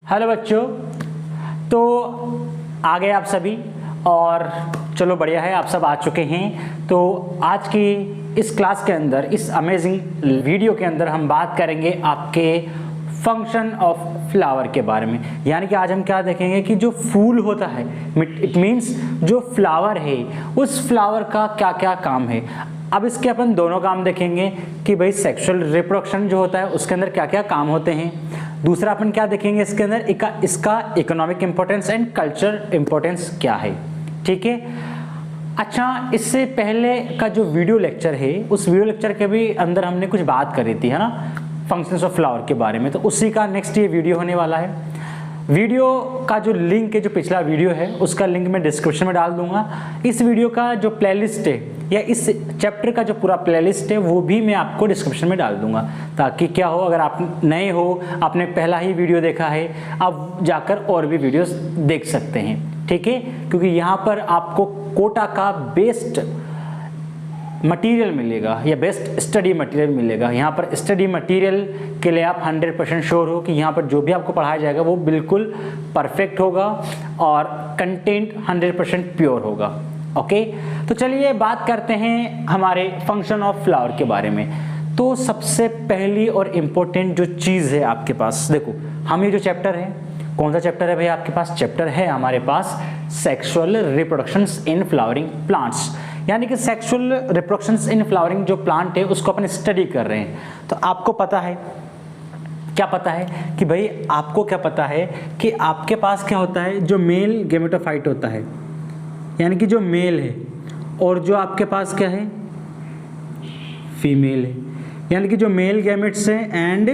Hello बच्चों, तो आ गए आप सभी और चलो बढ़िया है, आप सब आ चुके हैं। तो आज की इस क्लास के अंदर, इस अमेजिंग वीडियो के अंदर हम बात करेंगे आपके फंक्शन ऑफ फ्लावर के बारे में। यानी कि आज हम क्या देखेंगे कि जो फूल होता है, इट मीन्स जो फ्लावर है, उस फ्लावर का क्या क्या काम है। अब इसके अपन दोनों काम देखेंगे कि भाई सेक्सुअल रिप्रोडक्शन जो होता है उसके अंदर क्या क्या काम होते हैं। दूसरा अपन क्या देखेंगे इसके अंदर इसका economic importance and culture importance क्या है। ठीक है। अच्छा, इससे पहले का जो वीडियो लेक्चर है, उस वीडियो लेक्चर के भी अंदर हमने कुछ बात करी थी, है ना, फंक्शंस ऑफ फ्लावर के बारे में। तो उसी का नेक्स्ट ये वीडियो होने वाला है। वीडियो का जो लिंक है, जो पिछला वीडियो है, उसका लिंक मैं डिस्क्रिप्शन में डाल दूंगा। इस वीडियो का जो प्लेलिस्ट है या इस चैप्टर का जो पूरा प्लेलिस्ट है वो भी मैं आपको डिस्क्रिप्शन में डाल दूंगा, ताकि क्या हो, अगर आप नए हो, आपने पहला ही वीडियो देखा है, आप जाकर और भी वीडियोस देख सकते हैं। ठीक है, क्योंकि यहाँ पर आपको कोटा का बेस्ट मटेरियल मिलेगा या बेस्ट स्टडी मटेरियल मिलेगा। यहाँ पर स्टडी मटेरियल के लिए आप 100% श्योर हो कि यहाँ पर जो भी आपको पढ़ाया जाएगा वो बिल्कुल परफेक्ट होगा और कंटेंट 100% प्योर होगा। ओके, तो चलिए बात करते हैं हमारे फंक्शन ऑफ फ्लावर के बारे में। तो सबसे पहली और इम्पोर्टेंट जो चीज़ है आपके पास, देखो, हम ये जो चैप्टर है, कौन सा चैप्टर है भाई आपके पास? चैप्टर है हमारे पास sexual reproductions in flowering plants. यानी कि सेक्सुअल रिप्रोडक्शंस इन फ्लावरिंग जो प्लांट है उसको अपन स्टडी कर रहे हैं। तो आपको पता है, क्या पता है कि भाई आपको क्या पता है कि आपके पास क्या होता है, जो मेल गेमेटोफाइट होता है, यानी कि जो मेल है, और जो आपके पास क्या है, फीमेल है। यानी कि जो मेल गैमेट्स है and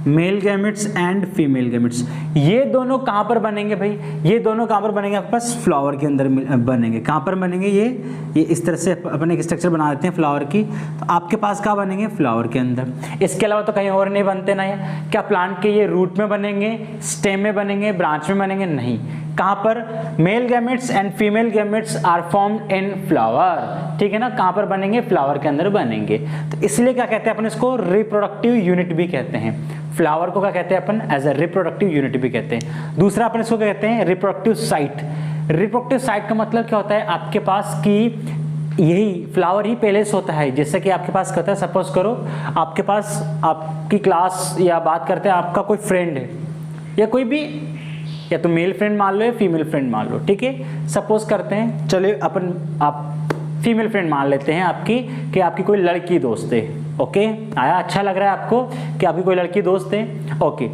mail gametes and female gametes, ये दोनों कहाँ पर बनेंगे भाई? ये दोनों कहाँ पर बनेंगे? आपके पास फ्लावर के अंदर बनेंगे। कहाँ पर बनेंगे? ये इस तरह से अपन एक स्ट्रक्चर बना देते हैं फ्लावर की, तो आपके पास कहाँ बनेंगे? फ्लावर के अंदर। इसके अलावा तो कहीं और नहीं बनते ना। ये क्या प्लांट के ये रूट में बनेंगे, स्टेम में बनेंगे, ब्रांच में बनेंगे? नहीं। कहाँ पर? Male gametes and female gametes are formed in flower. ठीक है ना, कहाँ पर बनेंगे? फ्लावर के अंदर बनेंगे। तो इसलिए क्या कहते हैं अपन इसको? रिप्रोडक्टिव यूनिट भी कहते हैं। फ्लावर को क्या कहते हैं अपन? एज ए रिप्रोडक्टिव यूनिट भी कहते हैं। दूसरा अपन इसको क्या कहते हैं? Reproductive site. रिप्रोडक्टिव साइट का मतलब क्या होता है? आपके पास की यही फ्लावर ही पहले से होता है। जैसे कि आपके पास क्या होता है, सपोज करो आपके पास आपकी क्लास, या बात करते हैं आपका कोई फ्रेंड है, या कोई भी, या तो मेल फ्रेंड मान लो या फीमेल फ्रेंड मान लो। ठीक है, सपोज करते हैं, चलिए अपन आप फीमेल फ्रेंड मान लेते हैं आपकी, कि आपकी कोई लड़की दोस्त है। ओके, आया? अच्छा लग रहा है आपको कि आपकी कोई लड़की दोस्त है? ओके,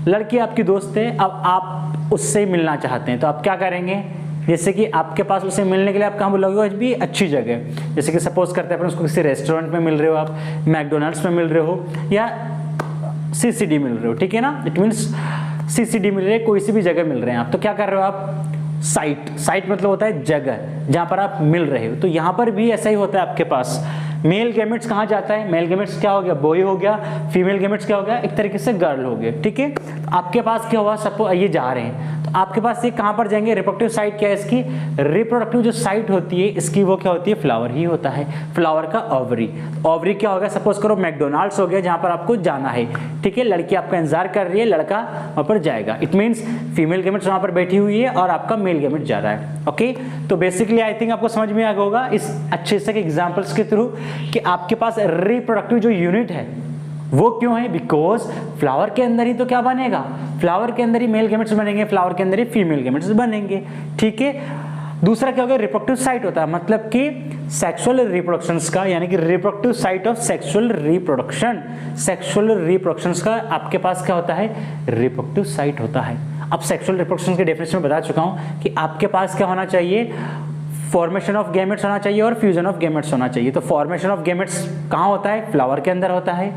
लड़की आपकी दोस्त है, अब आप उससे मिलना चाहते हैं, तो आप क्या करेंगे? जैसे कि आपके पास उससे मिलने के लिए आप कहाँ बुलाओगे? भी अच्छी जगह, जैसे कि सपोज करते हैं अपन उसको किसी रेस्टोरेंट में मिल रहे हो, आप मैकडोनल्ड्स में मिल रहे हो, या सीसीडी मिल रहे हो। ठीक है ना, इट मीन्स सीसीडी मिल रहे हैं, कोई सी भी जगह मिल रहे हैं आप, तो क्या कर रहे हो आप? साइट मतलब होता है जगह जहां पर आप मिल रहे हो। तो यहां पर भी ऐसा ही होता है आपके पास। मेल गैमेट्स कहाँ जाता है? मेल गैमेट्स क्या हो गया? बॉय हो गया। फीमेल गैमेट्स क्या हो गया? एक तरीके से गर्ल हो गया। ठीक है, तो आपके पास क्या हुआ? सपोज ये जा रहे हैं, तो आपके पास ये कहाँ पर जाएंगे? रिप्रोडक्टिव साइट क्या है इसकी? रिप्रोडक्टिव जो साइट होती है इसकी, वो क्या होती है? फ्लावर ही होता है। फ्लावर का ओवरी। ओवरी क्या हो गया? सपोज करो मैकडोनल्ड्स हो गया, जहां पर आपको जाना है। ठीक है, लड़की आपका इंतजार कर रही है, लड़का वहां पर जाएगा। इट मीन्स फीमेल गैमेट्स वहां पर बैठी हुई है और आपका मेल गैमेट जा रहा है। ओके, तो बेसिकली आई थिंक आपको समझ में आ गया होगा इस अच्छे से एग्जाम्पल्स के थ्रू कि आपके पास रिप्रोडक्टिव जो यूनिट है वो क्यों है? बिकॉज फ्लावर के अंदर ही तो क्या बनेगा? फ्लावर के अंदर ही मेल गैमेट्स बनेंगे, फ्लावर के अंदर ही फीमेल गैमेट्स बनेंगे। ठीक है, दूसरा क्या हो गया? रिप्रोडक्टिव साइट होता है, मतलब कि सेक्सुअल रिप्रोडक्शंस का, यानी कि reproductive site of sexual reproduction. Sexual reproductions का आपके पास क्या होता है? रिप्रोडक्टिव साइट होता है। अब सेक्सुअल रिप्रोडक्शन के डेफिनेशन में बता चुका हूं कि आपके पास क्या होना चाहिए? फॉर्मेशन ऑफ गैमेट्स होना चाहिए और फ्यूजन ऑफ गैमेट्स होना चाहिए। तो फॉर्मेशन ऑफ गैमेट्स कहाँ होता है? फ्लावर के अंदर होता है,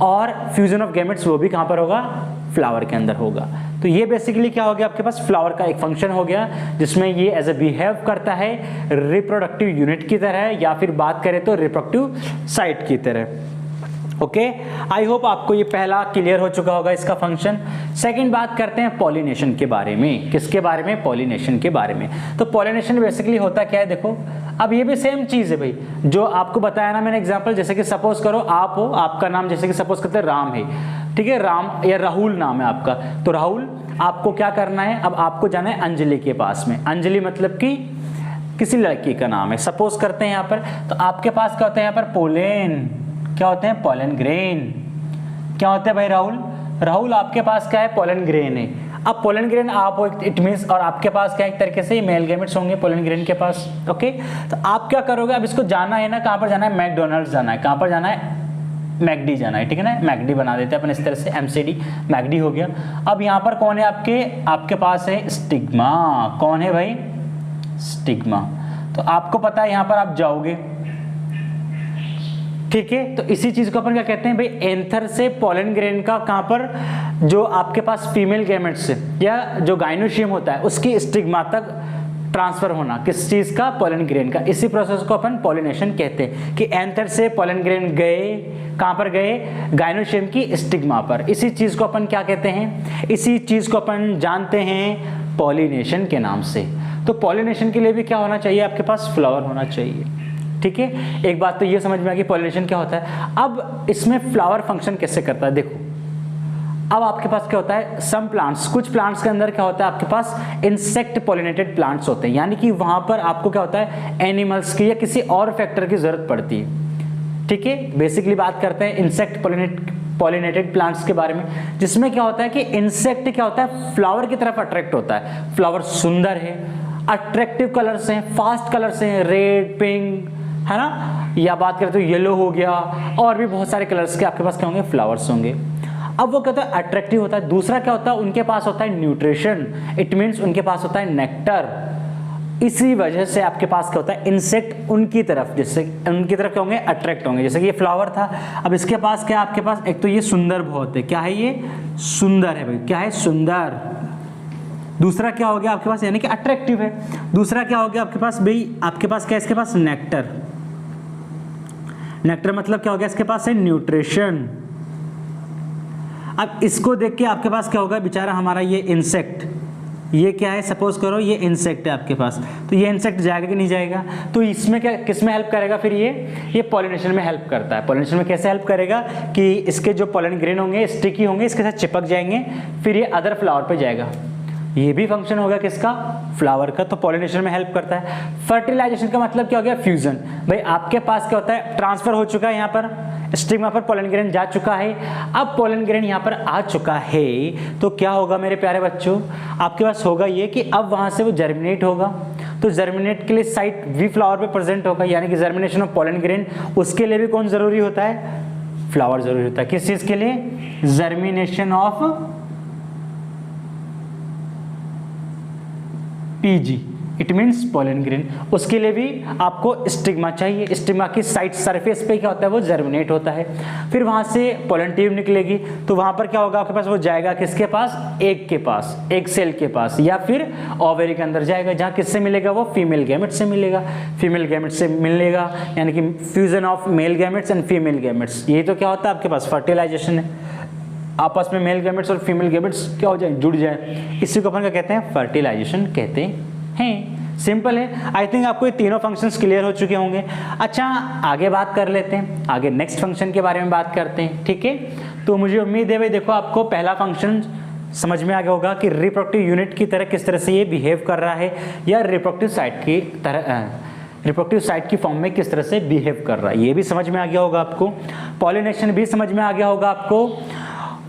और फ्यूजन ऑफ गैमेट्स वो भी कहाँ पर होगा? फ्लावर के अंदर होगा। तो ये बेसिकली क्या हो गया? आपके पास फ्लावर का एक फंक्शन हो गया, जिसमें ये एज ए बिहेव करता है रिप्रोडक्टिव यूनिट की तरह, या फिर बात करें तो रिप्रोडक्टिव साइट की तरह। ओके, आई होप आपको ये पहला क्लियर हो चुका होगा इसका फंक्शन। सेकंड बात करते हैं पॉलिनेशन के बारे में। किसके बारे में? पॉलिनेशन के बारे में। तो पॉलिनेशन बेसिकली होता क्या है? देखो, अब ये भी सेम चीज है भाई, जो आपको बताया ना मैंने एग्जांपल। जैसे कि सपोज करो आप हो, आपका नाम जैसे कि सपोज करते हैं राम है, ठीक है, राम या राहुल नाम है आपका, तो राहुल आपको क्या करना है, अब आपको जाना है अंजलि के पास में। अंजलि मतलब कि किसी लड़की का नाम है, सपोज करते हैं यहाँ पर। तो आपके पास क्या होता है यहाँ पर, पोलेन, क्या होते हैं, पोलन ग्रेन। क्या होता है भाई राहुल, राहुल आपके पास क्या है, पोलन ग्रेन है। अब पोलन ग्रेन आप हो, इट मीन्स, और आपके पास क्या एक तरीके से मेल गैमेट्स होंगे पोलन ग्रेन के पास। ओके, तो आप क्या करोगे, अब इसको जाना है ना, कहाँ पर जाना है, मैकडोनल्ड्स जाना है। कहाँ पर जाना है, मैकडी जाना है, ठीक है ना, मैकडी बना देते हैं अपन इस तरह से, एमसीडी मैकडी हो गया। अब यहाँ पर कौन है आपके पास है स्टिग्मा। कौन है भाई, स्टिग्मा। तो आपको पता है यहाँ पर आप जाओगे, ठीक है। तो इसी चीज को अपन क्या कहते हैं भाई, एंथर से पोलन ग्रेन का कहाँ पर, जो आपके पास फीमेल गैमेट्स या जो गाइनोशियम होता है उसकी स्टिग्मा तक ट्रांसफर होना, किस चीज का, पोलन ग्रेन का। इसी प्रोसेस को अपन पॉलिनेशन कहते हैं कि एंथर से पोलन ग्रेन गए, कहां पर गए, गाइनोशियम की स्टिग्मा पर। इसी चीज को अपन क्या कहते हैं, इसी चीज को अपन जानते हैं पॉलिनेशन के नाम से। तो पॉलिनेशन के लिए भी क्या होना चाहिए, आपके पास फ्लावर होना चाहिए, ठीक है। एक बात तो ये समझ में आ गई पॉलिनेशन क्या होता है। अब इसमें फ्लावर फंक्शन कैसे करता है, देखो। अब आपके पास क्या होता है, सम प्लांट्स, कुछ प्लांट्स के अंदर क्या होता है, आपके पास इंसेक्ट पॉलिनेटेड प्लांट्स होते हैं, यानी कि वहां पर आपको क्या होता है, एनिमल्स की या किसी और फैक्टर की जरूरत पड़ती है, ठीक है। बेसिकली बात करते हैं इंसेक्ट पॉलिनेटेड प्लांट्स के बारे में, जिसमें क्या होता है कि इंसेक्ट क्या होता है, फ्लावर की तरफ अट्रैक्ट होता है। फ्लावर सुंदर है, अट्रैक्टिव कलर्स हैं, फास्ट कलर्स हैं, रेड, पिंक, है ना, या बात करते हो येलो हो गया, और भी बहुत सारे कलर्स के आपके पास क्या होंगे, फ्लावर्स होंगे। अब वो कहता है अट्रैक्टिव होता है। दूसरा क्या होता है, उनके पास होता है न्यूट्रिशन, इट मीन्स उनके पास होता है नेक्टर। इसी वजह से आपके पास क्या होता है, इंसेक्ट उनकी तरफ, जैसे उनकी तरफ क्या होंगे, अट्रैक्ट होंगे। जैसे कि ये फ्लावर था, अब इसके पास क्या, आपके पास एक तो ये सुंदर बहुत है, क्या है ये, सुंदर है भाई, क्या है, सुंदर। दूसरा क्या हो गया आपके पास, यानी कि अट्रैक्टिव है। दूसरा क्या हो गया आपके पास भाई, आपके पास क्या है, इसके पास नेक्टर। नेक्टर मतलब क्या हो गया, इसके पास है न्यूट्रिशन। अब इसको देख के आपके पास क्या होगा, बेचारा हमारा ये इंसेक्ट, ये क्या है, सपोज करो ये इंसेक्ट है आपके पास, तो ये इंसेक्ट जाएगा कि नहीं जाएगा, तो इसमें क्या, किस में हेल्प करेगा फिर, ये पॉलिनेशन में हेल्प करता है। पॉलिनेशन में कैसे हेल्प करेगा कि इसके जो पोलन ग्रेन होंगे स्टिकी होंगे, इसके साथ चिपक जाएंगे, फिर ये अदर फ्लावर पे जाएगा। ये भी फंक्शन होगा किसका, फ्लावर का, तो पॉलिनेशन में हेल्प करता है। फर्टिलाइजेशन का मतलब क्या हो गया, फ्यूजन। भाई आपके पास क्या होता है, ट्रांसफर हो चुका है, यहाँ पर स्टिग्मा पर पोलन ग्रेन जा चुका है, अब पोलन ग्रेन यहाँ पर आ चुका है, तो क्या होगा मेरे प्यारे बच्चों, आपके पास होगा ये कि अब वहां से वो जर्मिनेट होगा। तो जर्मिनेट के लिए साइट वी फ्लावर पे प्रेजेंट होगा, यानी कि जर्मिनेशन ऑफ पोलन ग्रेन, उसके लिए भी कौन जरूरी होता है, फ्लावर जरूरी होता है। किस चीज के लिए, germination of PG, it means pollen grain, उसके लिए भी आपको स्टिग्मा चाहिए। स्टिग्मा की साइड सरफेस पे क्या होता है, वो जर्मिनेट होता है, फिर वहां से पोलन ट्यूब निकलेगी, तो वहां पर क्या होगा आपके पास, वो जाएगा किसके पास, एग के पास, एग सेल के पास, या फिर ओवरी के अंदर जाएगा, जहां किससे मिलेगा, वो फीमेल गैमेट से मिलेगा। फीमेल गैमेट से मिलेगा यानी कि fusion of male gametes and female gametes. ये तो क्या होता है आपके पास, फर्टिलाइजेशन है, आपस में मेल गैमेट्स और फीमेल गैमेट्स क्या हो जाए, जुड़ जाए, इसी को अपन क्या कहते हैं, फर्टिलाइजेशन कहते हैं। सिंपल है। आई थिंक आपको ये तीनों फंक्शंस क्लियर हो चुके होंगे। अच्छा आगे बात कर लेते हैं, आगे नेक्स्ट फंक्शन के बारे में बात करते हैं, ठीक है। तो मुझे उम्मीद है भाई, देखो आपको पहला फंक्शन समझ में आ गया होगा कि रिप्रोडक्टिव यूनिट की तरह किस तरह से ये बिहेव कर रहा है, या रिप्रोडक्टिव साइट की तरह, रिप्रोडक्टिव साइट की फॉर्म में किस तरह से बिहेव कर रहा है, ये भी समझ में आ गया होगा आपको। पॉलिनेशन भी समझ में आ गया होगा आपको,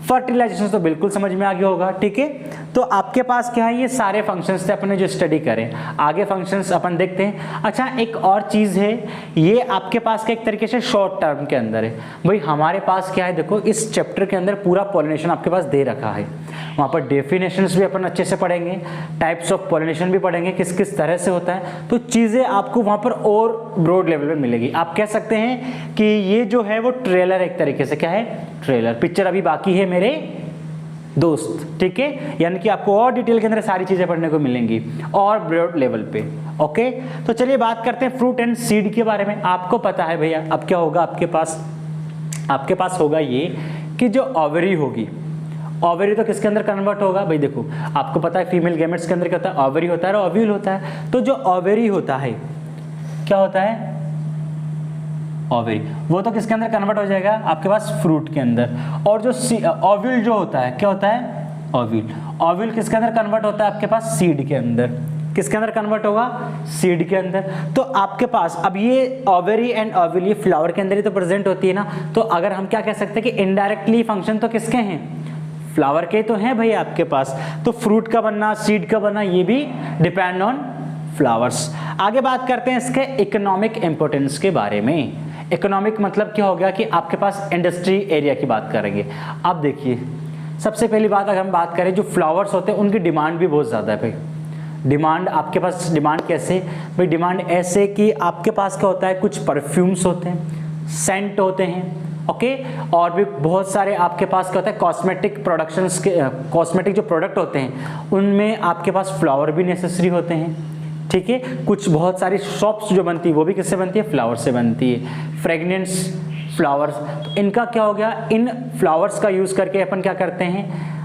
फर्टिलाइजेशन तो बिल्कुल समझ में आ गया होगा, ठीक है। तो आपके पास क्या है, ये सारे फंक्शंस थे अपने जो स्टडी करें। आगे फंक्शंस अपन देखते हैं। अच्छा एक और चीज है, ये आपके पास का एक तरीके से शॉर्ट टर्म के अंदर है। भाई हमारे पास क्या है, देखो इस चैप्टर के अंदर पूरा पॉलिनेशन आपके पास दे रखा है, वहाँ पर डेफिनेशंस भी अपन अच्छे से पढ़ेंगे, टाइप्स ऑफ पॉलिनेशन भी पढ़ेंगे, किस किस तरह से होता है, तो चीज़ें आपको वहाँ पर और ब्रॉड लेवल पे मिलेगी। आप कह सकते हैं कि ये जो है वो ट्रेलर, एक तरीके से क्या है, ट्रेलर, पिक्चर अभी बाकी है मेरे दोस्त, ठीक है। यानी कि आपको और डिटेल के अंदर सारी चीजें पढ़ने को मिलेंगी और ब्रॉड लेवल पे, ओके। तो चलिए बात करते हैं फ्रूट एंड सीड के बारे में। आपको पता है भैया अब क्या होगा आपके पास होगा ये कि जो ओवरी होगी, ओवरी तो किसके अंदर कन्वर्ट होगा, भाई देखो आपको पता है फीमेल गैमेट्स के अंदर क्या होता है, ओवरी होता है और ओव्यूल होता है। तो जो ओवरी होता है क्या होता है, ओवरी, वो तो किसके अंदर कन्वर्ट हो जाएगा आपके पास फ्रूट के अंदर। और जो ओव्यूल जो होता है क्या होता है, ओव्यूल, ओव्यूल किसके अंदर कन्वर्ट होता है आपके पास, सीड के अंदर। किसके अंदर कन्वर्ट होगा, सीड के अंदर। तो आपके पास अब ये ओवरी एंड ओव्यूल ये फ्लावर के अंदर ही तो प्रेजेंट होती है ना, तो अगर हम क्या कह सकते हैं कि इनडायरेक्टली फंक्शन तो किसके हैं, फ्लावर के तो हैं भाई आपके पास। तो फ्रूट का बनना, सीड का बनना, ये भी डिपेंड ऑन फ्लावर्स। आगे बात करते हैं इसके इकोनॉमिक इंपोर्टेंस के बारे में। इकोनॉमिक मतलब क्या हो गया कि आपके पास इंडस्ट्री एरिया की बात करेंगे। अब देखिए सबसे पहली बात अगर हम बात करें, जो फ्लावर्स होते हैं उनकी डिमांड भी बहुत ज़्यादा है भाई। डिमांड आपके पास, डिमांड कैसे भाई, डिमांड ऐसे कि आपके पास क्या होता है, कुछ परफ्यूम्स होते हैं, सेंट होते हैं, ओके, और भी बहुत सारे आपके पास क्या होता है कॉस्मेटिक प्रोडक्शंस के, कॉस्मेटिक जो प्रोडक्ट होते हैं उनमें आपके पास फ्लावर भी नेसेसरी होते हैं, ठीक है। कुछ बहुत सारी शॉप्स जो बनती है वो भी किससे बनती है, फ्लावर से बनती है। फ्रेगनेंस फ्लावर्स, तो इनका क्या हो गया, इन फ्लावर्स का यूज़ करके अपन क्या करते हैं,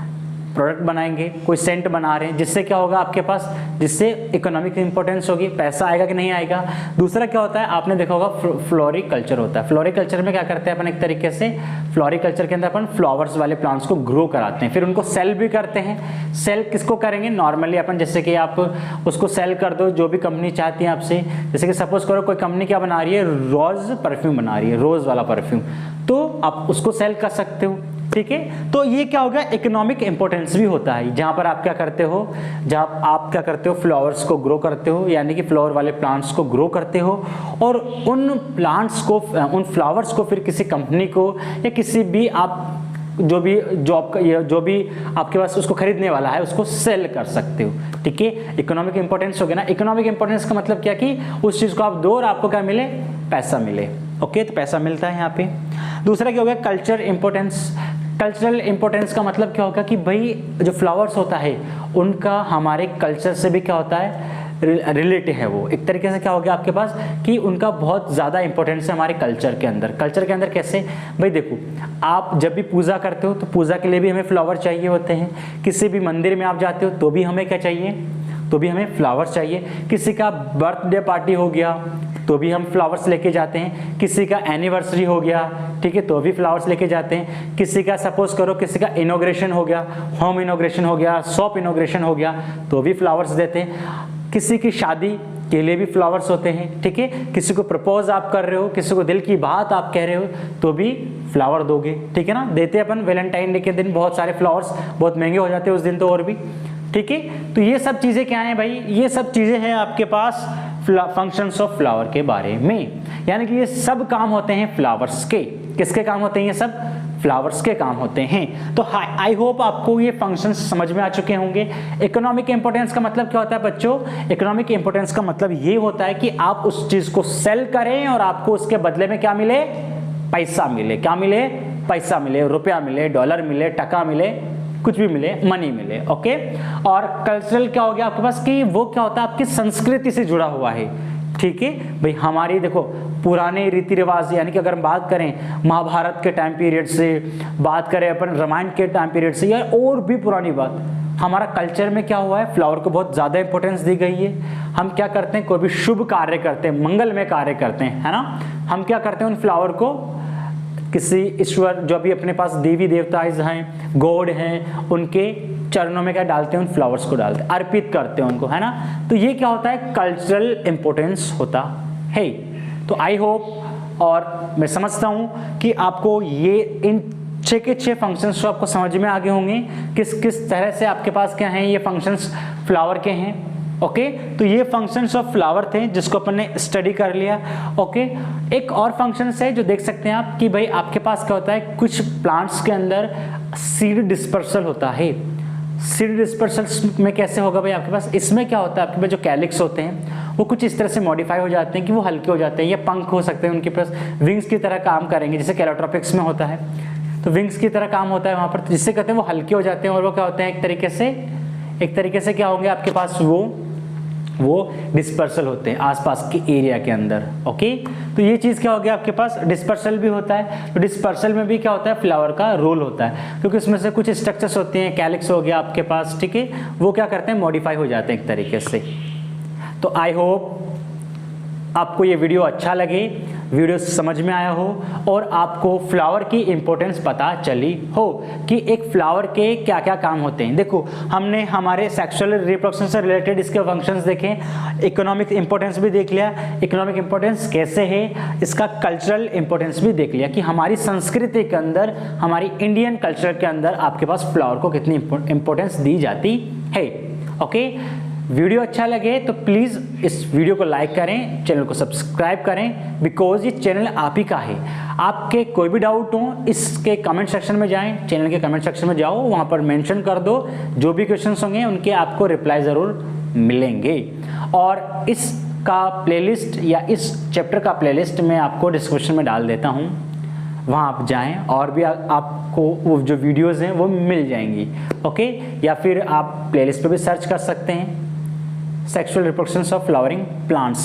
प्रोडक्ट बनाएंगे, कोई सेंट बना रहे हैं, जिससे क्या होगा आपके पास, जिससे इकोनॉमिक इंपॉर्टेंस होगी, पैसा आएगा कि नहीं आएगा। दूसरा क्या होता है, आपने देखा होगा फ्लोरिकल्चर होता है। फ्लोरिकल्चर में क्या करते हैं अपन, एक तरीके से फ्लोरिकल्चर के अंदर अपन फ्लावर्स वाले प्लांट्स को ग्रो कराते हैं, फिर उनको सेल भी करते हैं। सेल किसको करेंगे, नॉर्मली अपन जैसे कि आप उसको सेल कर दो, जो भी कंपनी चाहती है आपसे, जैसे कि सपोज करो कोई कंपनी क्या बना रही है, रोज परफ्यूम बना रही है, रोज वाला परफ्यूम, तो आप उसको सेल कर सकते हो, ठीक है। तो ये क्या होगा, इकोनॉमिक इंपॉर्टेंस भी होता है, जहां पर आप क्या करते हो, जहां आप क्या करते हो, फ्लावर्स को ग्रो करते हो, यानी कि फ्लावर वाले प्लांट्स को ग्रो करते हो, और उन प्लांट्स को, उन फ्लावर्स को फिर किसी कंपनी को या किसी भी आप जो भी जॉब का, जो भी आपके पास उसको खरीदने वाला है उसको सेल कर सकते हो, ठीक है। इकोनॉमिक इंपॉर्टेंस हो गया ना। इकोनॉमिक इंपॉर्टेंस का मतलब क्या कि उस चीज को आप दो और आपको क्या मिले, पैसा मिले, ओके, तो पैसा मिलता है यहाँ पे। दूसरा क्या हो गया, कल्चर इंपॉर्टेंस। कल्चरल इंपॉर्टेंस का मतलब क्या होगा कि भाई जो फ्लावर्स होता है उनका हमारे कल्चर से भी क्या होता है, रिलेटेड है वो, एक तरीके से क्या हो गया आपके पास कि उनका बहुत ज़्यादा इंपॉर्टेंस है हमारे कल्चर के अंदर। कल्चर के अंदर कैसे भाई, देखो आप जब भी पूजा करते हो तो पूजा के लिए भी हमें फ्लावर चाहिए होते हैं, किसी भी मंदिर में आप जाते हो तो भी हमें क्या चाहिए, तो भी हमें फ्लावर्स चाहिए। किसी का बर्थडे पार्टी हो गया तो भी हम फ्लावर्स लेके जाते हैं, किसी का एनिवर्सरी हो गया, ठीक है, तो भी फ्लावर्स लेके जाते हैं। किसी का सपोज करो किसी का इनॉग्रेशन हो गया, होम इनॉग्रेशन हो गया, शॉप इनॉग्रेशन हो गया, तो भी फ्लावर्स देते हैं। किसी की शादी के लिए भी फ्लावर्स होते हैं, ठीक है। किसी को प्रपोज आप कर रहे हो, किसी को दिल की बात आप कह रहे हो तो भी फ्लावर दोगे, ठीक है ना। देते अपन वैलेंटाइन डे के दिन बहुत सारे फ्लावर्स, बहुत महंगे हो जाते हैं उस दिन तो और भी, ठीक है। तो ये सब चीज़ें क्या हैं भाई, ये सब चीज़ें हैं आपके पास फंक्शंस ऑफ फ्लावर के बारे में, यानी कि ये सब काम होते हैं फ्लावर्स के। किसके काम होते हैं ये सब, फ्लावर्स के काम होते हैं। तो आई होप आपको ये फंक्शंस समझ में आ चुके होंगे। इकोनॉमिक इंपॉर्टेंस का मतलब क्या होता है बच्चों, इकोनॉमिक इंपॉर्टेंस का मतलब ये होता है कि आप उस चीज को सेल करें और आपको उसके बदले में क्या मिले, पैसा मिले। क्या मिले, पैसा मिले, रुपया मिले, डॉलर मिले, टका मिले, कुछ भी मिले, मनी मिले, ओके। और कल्चरल क्या हो गया आपके पास कि वो क्या होता है आपकी संस्कृति से जुड़ा हुआ है, ठीक है भाई। हमारी देखो पुराने रीति रिवाज, यानी कि अगर हम बात करें महाभारत के टाइम पीरियड से, बात करें अपन रामायण के टाइम पीरियड से, या और भी पुरानी बात, हमारा कल्चर में क्या हुआ है, फ्लावर को बहुत ज़्यादा इंपॉर्टेंस दी गई है। हम क्या करते हैं, कोई भी शुभ कार्य करते हैं, मंगलमय कार्य करते हैं, है ना, हम क्या करते हैं उन फ्लावर को किसी ईश्वर, जो भी अपने पास देवी देवता हैं, गॉड हैं, उनके चरणों में क्या डालते हैं, उन फ्लावर्स को डालते हैं, अर्पित करते हैं उनको, है ना। तो ये क्या होता है, कल्चरल इंपॉर्टेंस होता है। तो आई होप और मैं समझता हूँ कि आपको ये इन 6 के 6 फंक्शंस तो आपको समझ में आ गए होंगे, किस किस तरह से आपके पास क्या हैं ये फंक्शंस फ्लावर के हैं, ओके। तो ये फंक्शंस ऑफ फ्लावर थे जिसको अपन ने स्टडी कर लिया, ओके। एक और फंक्शंस है जो देख सकते हैं आप कि भाई आपके पास क्या होता है, कुछ प्लांट्स के अंदर सीड डिस्पर्सल होता है। सीड डिस्पर्सल में कैसे होगा भाई आपके पास, इसमें क्या होता है आपके पास जो कैलिक्स होते हैं वो कुछ इस तरह से मॉडिफाई हो जाते हैं कि वो हल्के हो जाते हैं, या पंख हो सकते हैं उनके पास, विंग्स की तरह काम करेंगे, जैसे कैलोट्रोपिक्स में होता है, तो विंग्स की तरह काम होता है वहाँ पर, जिससे कहते हैं वो हल्के हो जाते हैं और वो क्या होते हैं एक तरीके से क्या होंगे आपके पास, वो डिस्पर्सल होते हैं आसपास के एरिया के अंदर, ओके। तो ये चीज़ क्या हो गया आपके पास, डिस्पर्सल भी होता है। तो डिस्पर्सल में भी क्या होता है, फ्लावर का रोल होता है, क्योंकि उसमें से कुछ स्ट्रक्चर्स होते हैं, कैलिक्स हो गया आपके पास, ठीक है, वो क्या करते हैं, मॉडिफाई हो जाते हैं एक तरीके से। तो आई होप आपको ये वीडियो अच्छा लगे। वीडियो समझ में आया हो और आपको फ्लावर की इंपॉर्टेंस पता चली हो कि एक फ्लावर के क्या क्या काम होते हैं। देखो हमने हमारे सेक्सुअल रिप्रोडक्शन से रिलेटेड इसके फंक्शंस देखे, इकोनॉमिक इंपॉर्टेंस भी देख लिया, इकोनॉमिक इंपॉर्टेंस कैसे है, इसका कल्चरल इंपॉर्टेंस भी देख लिया कि हमारी संस्कृति के अंदर, हमारी इंडियन कल्चर के अंदर आपके पास फ्लावर को कितनी इंपॉर्टेंस दी जाती है। ओके, वीडियो अच्छा लगे तो प्लीज़ इस वीडियो को लाइक करें, चैनल को सब्सक्राइब करें, बिकॉज ये चैनल आप ही का है। आपके कोई भी डाउट हो इसके कमेंट सेक्शन में जाएं, चैनल के कमेंट सेक्शन में जाओ, वहाँ पर मेंशन कर दो, जो भी क्वेश्चंस होंगे उनके आपको रिप्लाई ज़रूर मिलेंगे। और इसका प्लेलिस्ट या इस चैप्टर का प्लेलिस्ट मैं आपको डिस्क्रिप्शन में डाल देता हूँ, वहाँ आप जाएं और भी आपको वो जो वीडियोज़ हैं वो मिल जाएंगी। ओके, या फिर आप प्लेलिस्ट पे भी सर्च कर सकते हैं sexual reproductions of flowering plants,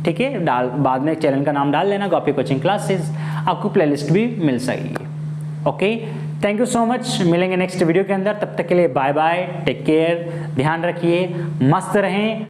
ठीक है, बाद में चैनल का नाम डाल लेना दाबी कोचिंग क्लासेस, आपको प्लेलिस्ट भी मिल सकेगी। Okay, thank you so much, मिलेंगे नेक्स्ट वीडियो के अंदर, तब तक के लिए बाय बाय, टेक केयर, ध्यान रखिए, मस्त रहें।